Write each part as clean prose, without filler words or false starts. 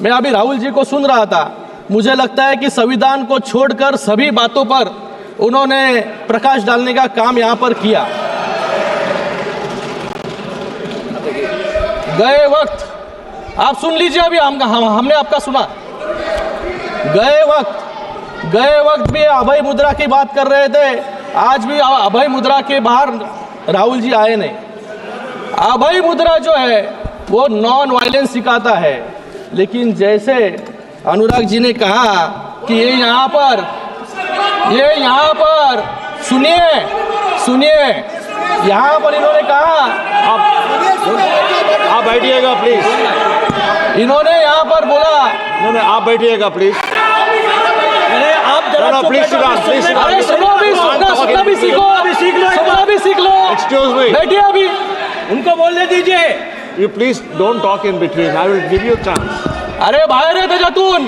मैं अभी राहुल जी को सुन रहा था, मुझे लगता है कि संविधान को छोड़कर सभी बातों पर उन्होंने प्रकाश डालने का काम यहाँ पर किया। गए वक्त आप सुन लीजिए, अभी हमने आपका सुना। गए वक्त भी अभय मुद्रा की बात कर रहे थे, आज भी अभय मुद्रा के बाहर राहुल जी आए नहीं। अभय मुद्रा जो है वो नॉन वायलेंस सिखाता है, लेकिन जैसे अनुराग जी ने कहा कि ये यहाँ पर सुनिए यहाँ पर इन्होंने कहा, आप बैठिएगा प्लीज। इन्होंने यहाँ पर बोला, नहीं आप बैठिएगा प्लीज। अरे आप जरा प्लीज अरे सुनो भी सीख लो। एक्सक्यूज मी, बैठिए, अभी उनको बोलने दीजिए। You please don't talk in between, I will give you chance. अरे बाहेर आहे त्याच्यातून,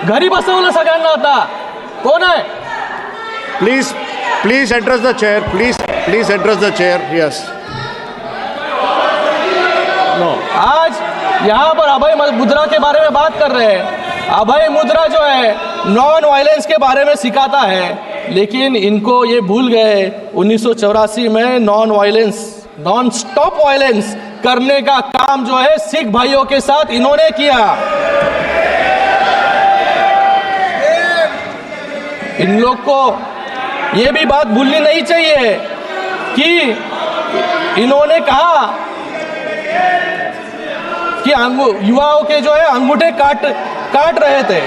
घरी बसवलं सगळ्यांना आता, कोण आहे? Please address the chair, please address the chair. Yes no, आज यहाँ पर अभय मुद्रा के बारे में बात कर रहे हैं। अभय मुद्रा जो है नॉन वायलेंस के बारे में सिखाता है, लेकिन इनको ये भूल गए 1984 में नॉन स्टॉप वायलेंस करने का काम जो है सिख भाइयों के साथ इन्होंने किया। इन लोग को ये भी बात भूलनी नहीं चाहिए कि इन्होंने कहा कि युवाओं के जो है अंगूठे काट रहे थे।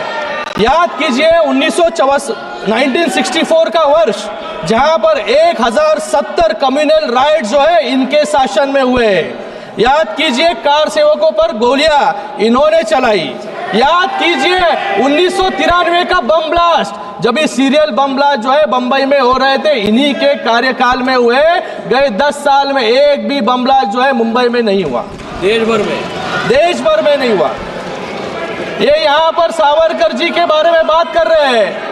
याद कीजिए 1964 का वर्ष, जहां पर 1070 कम्युनल राइट जो है इनके शासन में हुए। याद कीजिए कार सेवकों पर गोलियां इन्होंने चलाई। याद कीजिए 1993 का बम ब्लास्ट, जब ये सीरियल बम ब्लास्ट जो है बंबई में हो रहे थे, इन्हीं के कार्यकाल में हुए। गए 10 साल में एक भी बम ब्लास्ट जो है मुंबई में नहीं हुआ, देश भर में नहीं हुआ। ये यहाँ पर सावरकर जी के बारे में बात कर रहे हैं,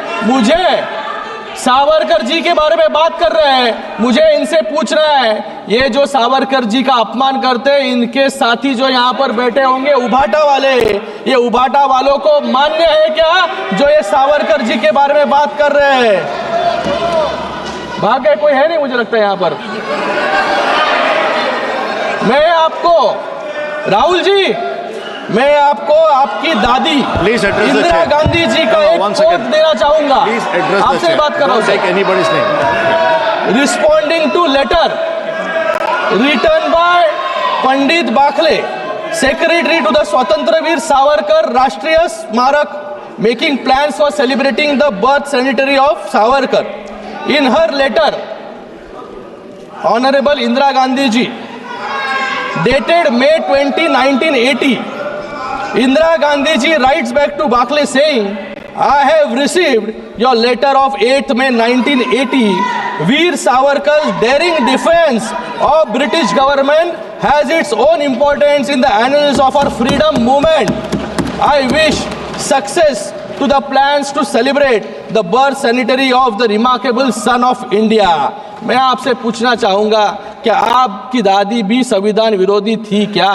मुझे इनसे पूछना है, ये जो सावरकर जी का अपमान करते हैं, इनके साथी जो यहाँ पर बैठे होंगे उभाटा वाले, ये उभाटा वालों को मान्य है क्या जो ये सावरकर जी के बारे में बात कर रहे हैं? भाग्य कोई है नहीं, मुझे लगता है यहाँ पर। मैं आपको आपकी दादी इंदिरा गांधी जी का एक कोट देना चाहूंगा। आपसे बात कर रहा हूं। Responding to letter written by Pandit Bakhle, secretary to the Swatantryaveer Savarkar Rashtriya Smarak, making plans for celebrating the birth centenary of Savarkar. In her letter, honourable Indira Gandhi ji, dated May 20, 1980, Indira Gandhi ji writes back to Bakle saying, I have received your letter of 8th May 1980. Veer Savarkar's daring defense of British government has its own importance in the annals of our freedom movement. I wish success to the plans to celebrate the birth centenary of the remarkable son of India. मैं आपसे पूछना चाहूंगा, क्या आपकी दादी भी संविधान विरोधी थी क्या?